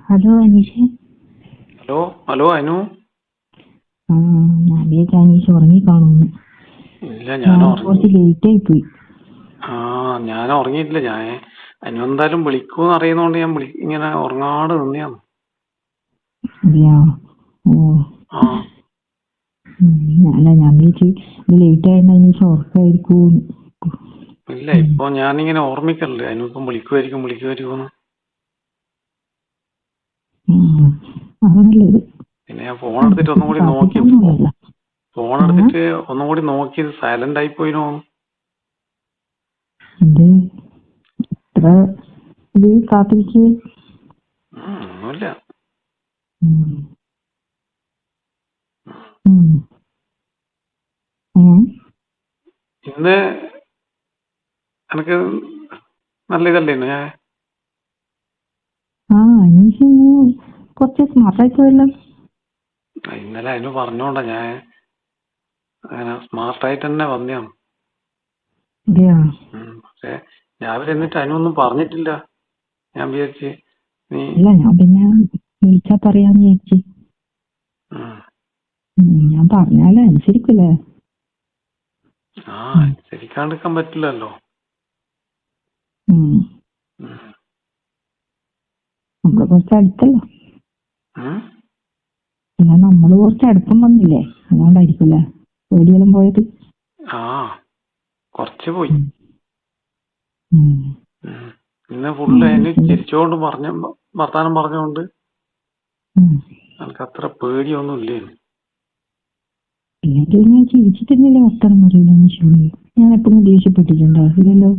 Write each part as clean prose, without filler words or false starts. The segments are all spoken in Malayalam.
ഹലോ അനീഷേ. Hello hello Anu. ആ, ഞാൻ വിചാരിച്ചു അനീഷ് ഉറങ്ങിക്കാണുന്നു. ഇല്ല, ഞാൻ കുറച്ച് ലേറ്റ് ആയി പോയി. ഞാൻ ഉറങ്ങിയിട്ടില്ല. ഞാൻ അനു എന്തായാലും വിളിക്കൂന്ന് അറിയുന്നോണ്ട് ഞാൻ ഇങ്ങനെ ഉറങ്ങാട് നിന്നെയാണ്. അതെയാ? ഓ. ആ ഞാൻ വിചാരിച്ചു ലേറ്റ് ആയിട്ട് അനീഷ് ഉറക്കായിരിക്കും. ഇല്ല, ഇപ്പൊ ഞാനിങ്ങനെ ഓർമ്മിക്കല്ലേ അനു ഇപ്പം വിളിക്കുമായിരിക്കും. അതല്ലത്. പിന്നെ ഞാൻ ഫോൺ എടുത്തിട്ട് ഒന്നും കൂടി നോക്കിയത് സൈലന്റ് ആയി പോയിനോ. എന്ത് ഇത്ര ഇത് കാത്തിരിക്കേ? ഒന്നുമില്ല. ഇന്ന് എനക്ക് നല്ല ഇതല്ലേ ഞാൻ അനീഷ് കുറച്ച് സ്മാർട്ടായി പോയല്ലോ. ഇന്നലെ അതിന് പറഞ്ഞോണ്ടാ ഞാൻ അങ്ങനെ സ്മാർട്ടായിട്ട് തന്നെ വന്നതാണ്. പക്ഷെ രാവിലെ എന്നിട്ട് അതിനൊന്നും പറഞ്ഞിട്ടില്ല. ഞാൻ വിചാരിച്ച് നീ ഞാൻ പിന്നെ വിളിച്ചാ പറയാന്ന് വിചാരിച്ചു. ഞാൻ പറഞ്ഞാലേ അനുസരിക്കൂലേ? അനുസരിക്കാണ്ടിരിക്കാൻ പറ്റില്ലല്ലോ. നമ്മള് കുറച്ച് അടുത്തല്ലോ. അല്ല, നമ്മള് കുറച്ച് അടുപ്പം വന്നില്ലേ, അതുകൊണ്ടായിരിക്കൂലേ പേടിയെല്ലാം പോയത്. കുറച്ച് പോയി. ഇന്ന് ഫുള്ള് അതിന് ചിരിച്ചോണ്ട് വർത്താനം പറഞ്ഞോണ്ട് എനിക്ക് അത്ര പേടിയൊന്നും ഇല്ലേനു. ഞാൻ ചിരിച്ചിട്ടുണ്ടല്ലേ വർത്താനം പറയില്ല അനീഷോട്. ഞാൻ എപ്പോഴും ദേഷ്യപ്പെട്ടിട്ടുണ്ടോ? ഇല്ലല്ലോ.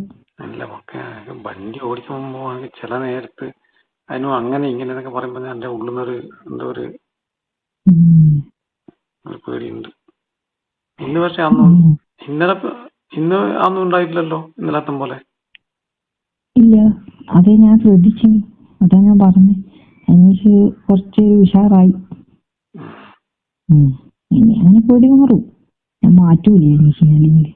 അല്ല, ഒക്കെ വണ്ടി ഓടിക്കുമ്പോ ചില നേരത്ത് അതിനും അങ്ങനെ ഇങ്ങനെ എന്നൊക്കെ പറയുമ്പോ എന്റെ ഉള്ളിൽ നിന്നൊരു എന്തോ ഒരു പേടിയുണ്ട്. ഇന്ന് പക്ഷെ ഇന്ന് അതൊന്നും ഉണ്ടായിട്ടില്ലല്ലോ ഇന്നലത്തെ പോലെ. ഇല്ല, അതെ ഞാൻ ശ്രദ്ധിച്ചു. അതാ ഞാൻ പറഞ്ഞേ, അനീഷ് കുറച്ച് ഉഷാറായി. ഇനി അങ്ങനെ പേടി മാറും. ഞാൻ മാറ്റൂലേ അനീഷിനെ അല്ലെങ്കിൽ.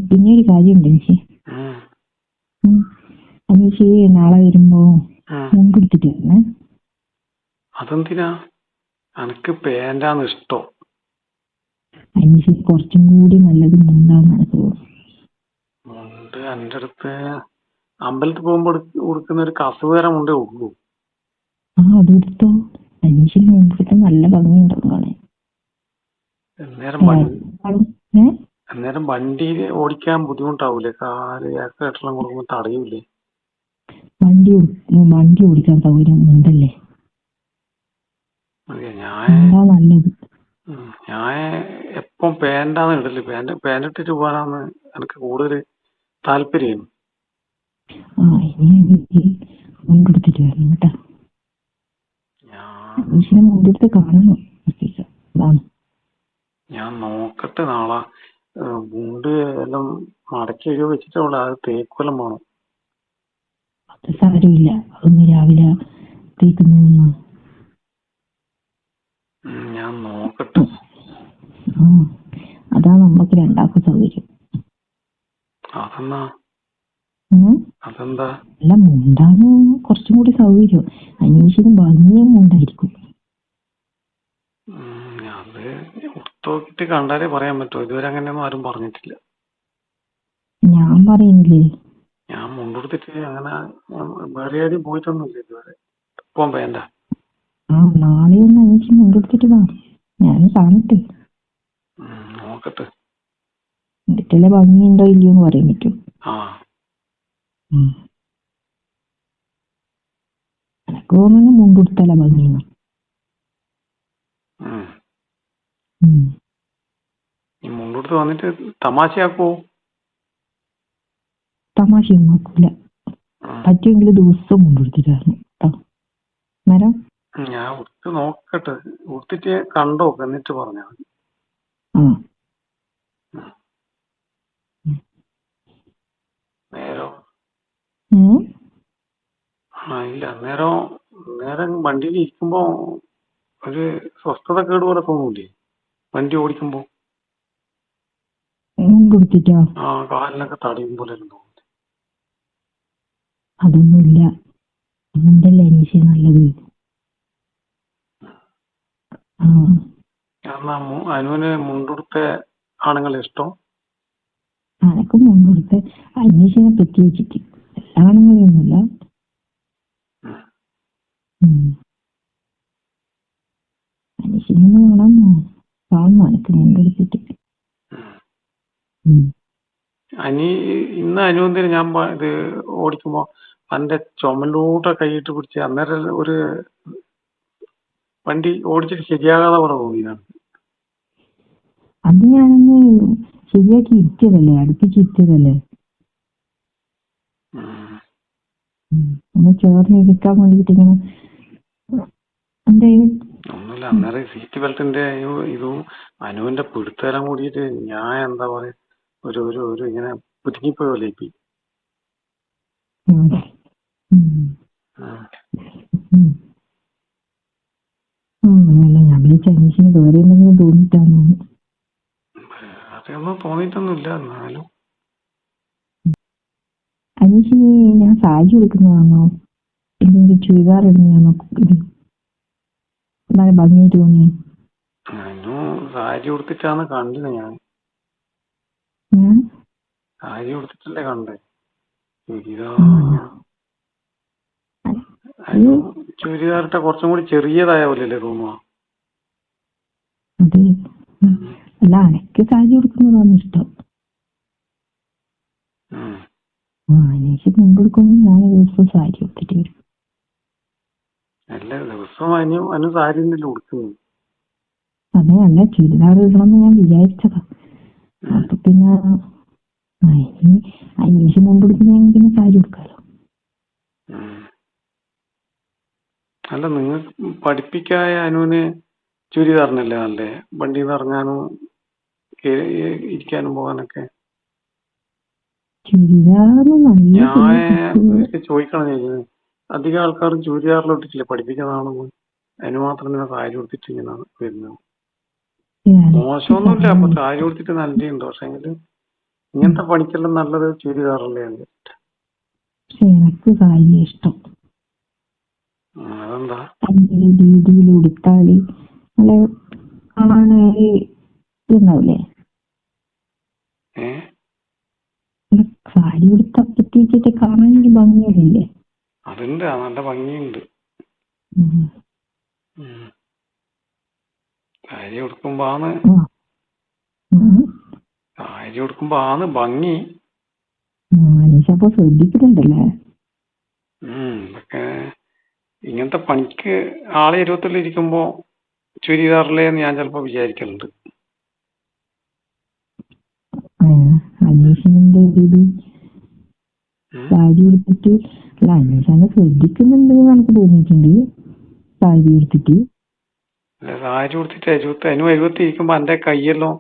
പിന്നെ ഒരു കാര്യമുണ്ട് അനീഷ്. അനീഷ് നാളെ വരുമ്പോ മുൻപിടിച്ചിട്ട് വരണേ. അതെന്തിനാ? എനിക്ക് പാന്റാണ് ഇഷ്ടം. അനീഷ് കുറച്ചും കൂടി നല്ലത് മുണ്ടാന്ന് എനിക്ക് തോന്നുന്നു. മുണ്ട് എന്റെ അടുത്ത് അമ്പലത്തിൽ പോകുമ്പോ ഉടുക്കുന്ന ഒരു കസുവേര മുണ്ടേ ഉള്ളൂ. അതെടുത്തോ. അനീഷിന് മുൻപിടുത്ത നല്ല ഭംഗിയുണ്ടാവും കാണാൻ. അന്നേരം വണ്ടി ഓടിക്കാൻ ബുദ്ധിമുട്ടാവൂലേ? കാല് ആക്സിലേറ്ററെല്ലാം കൊടുക്കുമ്പോ തടയൂലേ? വണ്ടി ഓടിക്കാൻ സൗകര്യം ഉണ്ടല്ലേ? നല്ലത്. ഞാൻ എപ്പം പാന്റാണ് ഇടല്. പാന്റ് ഇട്ടിട്ട് പോകാനാണ് എനിക്ക് കൂടുതൽ താല്പര്യം. മുൻപിടിച്ചിട്ട് വരണം കേട്ടോ. മുൻപിടുത്ത് കാണണം. ഞാൻ നോക്കട്ടെ നാളെ. മുണ്ട് എല്ലാം മടക്കി എഴുതി വെച്ചിട്ടുള്ള അത് തേക്കുവെല്ലാം വേണം. അത് സാരമില്ല, അതൊന്ന് രാവിലെ തേക്കുന്നൊന്നും. ഞാൻ നോക്കട്ടെ. അതാ നമ്മക്ക് രണ്ടാക്കും സൗകര്യം. അതെന്താ? അല്ല, മുണ്ടാന്ന് കുറച്ചും കൂടി സൗകര്യം. അനീഷിന് ഭംഗിയും മുണ്ടായിരിക്കും. അത് ഉടുത്തോക്കിട്ട് കണ്ടാലേ പറയാൻ പറ്റുമോ? ഇതുവരെ അങ്ങനെയൊന്നും ആരും പറഞ്ഞിട്ടില്ല. ഞാൻ പറയുന്നില്ലേ, ഞാൻ മുണ്ടെടുത്തിട്ട് അങ്ങനെ വേറെ ആരും പോയിട്ടൊന്നുമില്ല ഇതുവരെ. ഇപ്പം വേണ്ട. നാളെ ഒന്ന് അനീഷ് മുണ്ടെടുത്തിട്ട് വാ, ഞാൻ കാണട്ടെ. നോക്കട്ടെ എന്നിട്ടല്ലേ ഭംഗിയുണ്ടോ ഇല്ലയോ എന്ന് പറയാൻ പറ്റും. എനക്ക് തോന്നുന്നു മുണ്ടെടുത്തല്ല ഭംഗിയെന്ന്. ഈ മുണ്ടെടുത്ത് വന്നിട്ട് തമാശയാക്കോ? തമാശയൊന്നും ആക്കൂല. പറ്റുമെങ്കിൽ ദിവസം മുണ്ടെടുത്തിട്ടായിരുന്നു കേട്ടോ. നേരം ഞാൻ ഉടുത്ത് നോക്കട്ടെ. ഉടുത്തിട്ട് കണ്ടോ എന്നിട്ട് പറഞ്ഞാൽ മതി. നേരോ ഇല്ല, നേരം വണ്ടിയിൽ ഇരിക്കുമ്പോ ഒരു സ്വസ്ഥത കേട് പോലെ തോന്നൂലേ വണ്ടി ഓടിക്കുമ്പോ? കൊടുത്തിട്ടോ? ആ കാലിനൊക്കെ തടയും പോലെ തോന്നുന്നു. അതൊന്നുമില്ല, മുണ്ടല്ലേ അനീഷ നല്ലത്. ആ കാരണം അനുവിന് മുണ്ടുടുത്ത ആണുങ്ങളെ ഇഷ്ടം. അനക്ക് മുണ്ട് കൊടുത്ത് അനീഷിനെ പറ്റി വെച്ചിട്ട് എല്ലാ ആണുങ്ങളെയൊന്നുമല്ല. അനീഷിനെ കാണാമോ? കാണുമോ അനക്ക് മുണ്ടെടുത്തിട്ട്? ഇന്ന് അനുവന്തിന് ഞാൻ ഇത് ഓടിക്കുമ്പോ എന്റെ ചുമലിലൂടെ കൈയിട്ട് പിടിച്ച് അന്നേരം ഒരു വണ്ടി ഓടിച്ചിട്ട് ശരിയാകാതെ പോലെ തോന്നിയാണ്. അത് ഞാനൊന്ന് ശരിയാക്കി ഇരുത്തിയതല്ലേ, അടുപ്പിച്ചിരുത്തിയതല്ലേ. ഒന്ന് ചേർന്ന് ഇരിക്കാൻ വേണ്ടിട്ട് ഇങ്ങനെ ഒന്നുമില്ല. അന്നേരം സീറ്റ് ബെൽറ്റിന്റെ ഇതും അനുവിന്റെ പിടുത്തെല്ലാം കൂടിയിട്ട് ഞാൻ എന്താ പറയാ ഒരു ഒരു ഒരു ഇങ്ങനെ പുതുങ്ങിപ്പോയല്ലേ ഇപ്പി. ഞാൻ വിളിച്ച അനീഷിന് വേറെ എന്തെങ്കിലും തോന്നിട്ടാണോ? അതൊന്നും തോന്നിയിട്ടൊന്നുമില്ല. എന്നാലും അനീഷിന് ഞാൻ സാരി കൊടുക്കുന്നതാണോ ഇല്ലെങ്കിൽ ചുരിദാർ ഇടുന്നതാണോ ഇത് വളരെ ഭംഗിയായിട്ട് തോന്നി? അനു സാരി കൊടുത്തിട്ടാണ് കണ്ടത്. ഞാൻ സാരി കൊടുത്തിട്ടല്ലേ കണ്ടേ. ചുരിദാറിട്ട കുറച്ചും കൂടി ചെറിയതായ പോലെയല്ലേ തോന്നുക? അതെ, അല്ല അനക്ക് സാരി കൊടുക്കുന്നതാണ് ഇഷ്ടം. അനീഷ് മുമ്പെടുക്കുമ്പോൾ ഞാൻ ദിവസം സാരി കൊടുത്തിട്ട് വരും. എല്ലാ ദിവസവും അനു സാരി തന്നെയല്ലേ കൊടുക്കുന്നത്. അതെ, അല്ല ചുരിദാർ ഇടണമെന്ന് ഞാൻ വിചാരിച്ചതാ. അപ്പൊ പിന്നെ അനീഷ് മുമ്പെടുക്കുന്ന പിന്നെ സാരി കൊടുക്കാലോ. അല്ല, നിങ്ങൾ പഠിപ്പിക്കായ അനുവിന് ചുരിദാറിനല്ലേ നല്ലേ? വണ്ടിയിൽ നിന്ന് ഇറങ്ങാനും ഇരിക്കാനും പോകാനൊക്കെ. ഞാൻ ചോദിക്കണം ചോദിക്കുന്നത്, അധികം ആൾക്കാരും ചുരിദാറിലോട്ടിട്ടില്ലേ പഠിപ്പിക്കുന്നതാണെന്ന്. അതിന് മാത്രം തന്നെ സാരി കൊടുത്തിട്ട് ഇങ്ങനെ വരുന്നത്. മോശമൊന്നുമില്ല, അപ്പൊ സാരി കൊടുത്തിട്ട് നല്ലതുണ്ട്. പക്ഷെ ഇങ്ങനത്തെ പണിക്കെല്ലാം നല്ലത് ചുരിദാറല്ലേ? എനിക്ക് സാരി ഇഷ്ടം. അതെന്താ? രീതിയിൽ ഉടുത്താല് നല്ല കാണാനൊരു ഇതുണ്ടാവില്ലേ? സാരി ഉടുത്ത പ്രത്യേകിച്ചിട്ട് കാണാൻ ഭംഗിയല്ലേ? അതുണ്ട്, നല്ല ഭംഗിയുണ്ട്. സാരി ഉടുക്കുമ്പോ ആണ് ഭംഗി. അപ്പൊ ശ്രദ്ധിക്കുന്നുണ്ടല്ലേ? ഇതൊക്കെ ഇങ്ങനത്തെ പണിക്ക് ആളെ ഇരുപത്തിലിരിക്കുമ്പോ ചുരിദാറില്ലേന്ന് ഞാൻ ചിലപ്പോ വിചാരിക്കലുണ്ട്. അന്വേഷണന്റെ രീതി സാരി ഉടുത്തിട്ട് അല്ല, അന്വേഷണം ശ്രദ്ധിക്കുന്നുണ്ട് എനിക്ക് തോന്നിയിട്ടുണ്ട്. സാരി ഉടുത്തിട്ട് എഴുപത്തി ഇരിക്കുമ്പോ എന്റെ കൈയെല്ലാം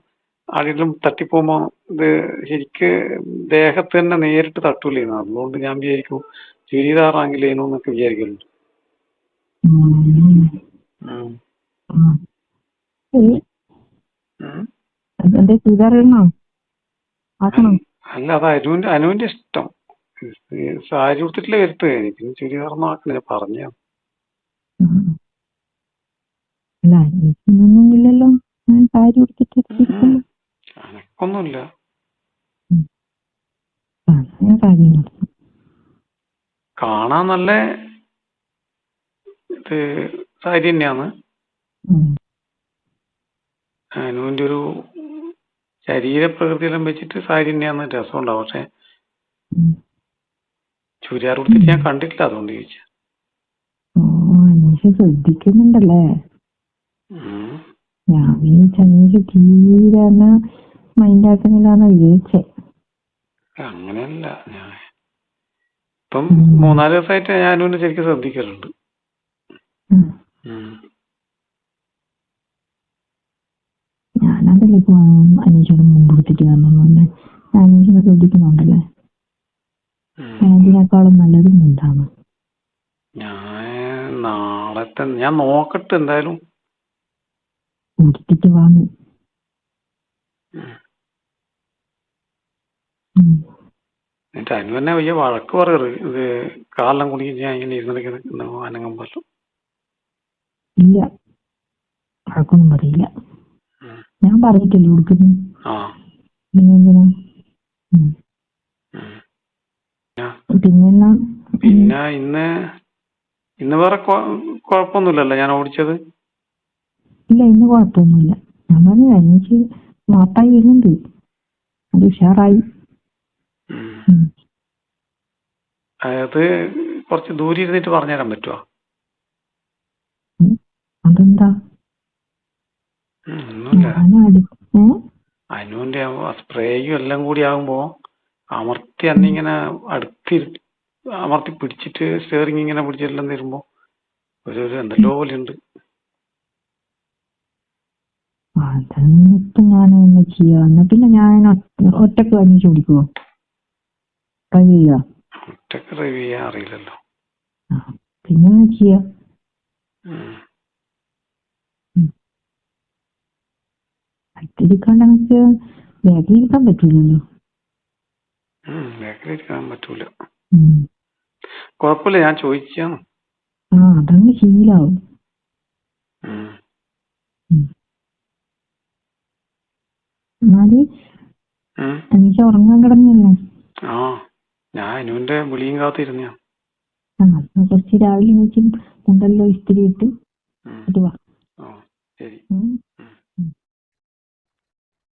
ആരെങ്കിലും തട്ടിപ്പോകുമ്പോ ഇത് ശരിക്ക് ദേഹത്ത് തന്നെ നേരിട്ട് തട്ടൂലേന്ന്. അതുകൊണ്ട് ഞാൻ വിചാരിക്കും ചുരിദാറാങ്കിലേനോ എന്നൊക്കെ വിചാരിക്കലുണ്ട്. ചുരിദാർ ഇടണോ? അല്ല, അത് അനുവിന്റെ ഇഷ്ടം. സാരി ഉടുത്തിട്ടില്ലേ വരുത്ത്. എനിക്ക് ചുരിദാറൊന്നും ആക്കണേ പറഞ്ഞ. അല്ല എനിക്കൊന്നുമില്ലല്ലോ, ഞാൻ സാരി ഉടുത്തിട്ട് അനക്കൊന്നുമില്ല. ഞാൻ സാരി കാണാൻ നല്ല ഇത് സാരി തന്നെയാണ്. അനുവിന്റെ ഒരു ശരീരപ്രകൃതിയെല്ലാം വെച്ചിട്ട് സാരി തന്നെയാണ് രസം ഉണ്ടാവും. പക്ഷെ ചുരിദാർ ഉടുത്തിട്ട് ഞാൻ കണ്ടിട്ടില്ല, അതുകൊണ്ട് ചോദിച്ചു. ശ്രദ്ധിക്കുന്നുണ്ടല്ലേ? ഞാൻ വിചാരിച്ച തീരെ മൈൻഡ് ആക്കുന്നില്ലാന്നാ വിചാരിച്ചേ. അങ്ങനെയല്ല, ഞാൻ ഇപ്പം 3-4 ദിവസമായിട്ട് ഞാനും ശരിക്കും ശ്രദ്ധിക്കലുണ്ട്. ഞാനതല്ലേ ഇപ്പൊ അനീഷോട് മുമ്പ് കൊടുത്തിട്ട് കാരണം അനീഷിനെ ശ്രദ്ധിക്കുന്നുണ്ടല്ലേ? അതിനേക്കാളും നല്ലത് മുണ്ടാണ്. ഞാൻ നോക്കട്ടെ എന്തായാലും. കൊടുത്തിട്ട് വാങ്ങി എന്നിട്ട് അതിന് തന്നെ വലിയ വഴക്ക് പറയാറ്. ഇത് കാലെല്ലാം കുടിക്കും ഞാൻ ഇങ്ങനെ ഇരുന്നിട്ട് അനങ്ങുമ്പല്ലോ. ഇല്ല, വഴക്കൊന്നും പറയില്ല. ഞാൻ പറഞ്ഞിട്ടല്ലേ കൊടുക്കുന്നു. ആ പിന്നെന്തിനാ? പിന്നെന്നാ? പിന്നെ ഇന്ന് വേറെ കുഴപ്പമൊന്നുമില്ലല്ലോ ഞാൻ ഓടിച്ചത്? ഇല്ല, ഇന്ന് കുഴപ്പമൊന്നുമില്ല. ഞാൻ പറഞ്ഞു എനിക്ക് മാപ്പായി വരുന്നുണ്ട്, അത് ഉഷാറായി. അത് കുറച്ച് ദൂരെ ഇരുന്നിട്ട് പറഞ്ഞുതരാൻ പറ്റുമോ? അതെന്താ? ഒന്നുമില്ല, അനുവിന്റെ സ്പ്രേയും എല്ലാം കൂടി ആകുമ്പോ അമർത്തി അന്നിങ്ങനെ അമർത്തി പിടിച്ചിട്ട് സ്റ്റിയറിംഗ് ഇങ്ങനെ പിടിച്ചെല്ലാം തരുമ്പോ ഒരു എന്തെല്ലോ പോലെ ഉണ്ട്. അതൊന്നിപ്പോ ഞാൻ എന്നാ ചെയ്യാ? എന്നാ പിന്നെ ഞാൻ ഒറ്റക്ക് അന്വേഷിച്ച് പിടിക്കുവോ? ഡ്രൈവ് ചെയ്യാ? ഒറ്റക്ക് ഡ്രൈവ് ചെയ്യാൻ അറിയില്ലല്ലോ. പിന്നെ ചെയ്യാ? അടുത്തിരിക്കാണ്ട് നമുക്ക് ബാക്കിലിരിക്കാൻ പറ്റൂലല്ലോ. ബാക്കിലിരിക്കാൻ പറ്റൂല. കൊഴപ്പില്ല, ഞാൻ ചോദിച്ചാണ്. അതങ്ങ് ശീലാവും. എന്നാല് എനിക്ക് ഉറങ്ങാൻ കിടന്നല്ലേ? ഞാൻ അനുവിന്റെ വിളിയും കാത്തിരുന്ന. കുറച്ച് രാവിലെ എണീച്ച് മുണ്ടല്ലോ ഇസ്തിരി ഇട്ട്. ശരി.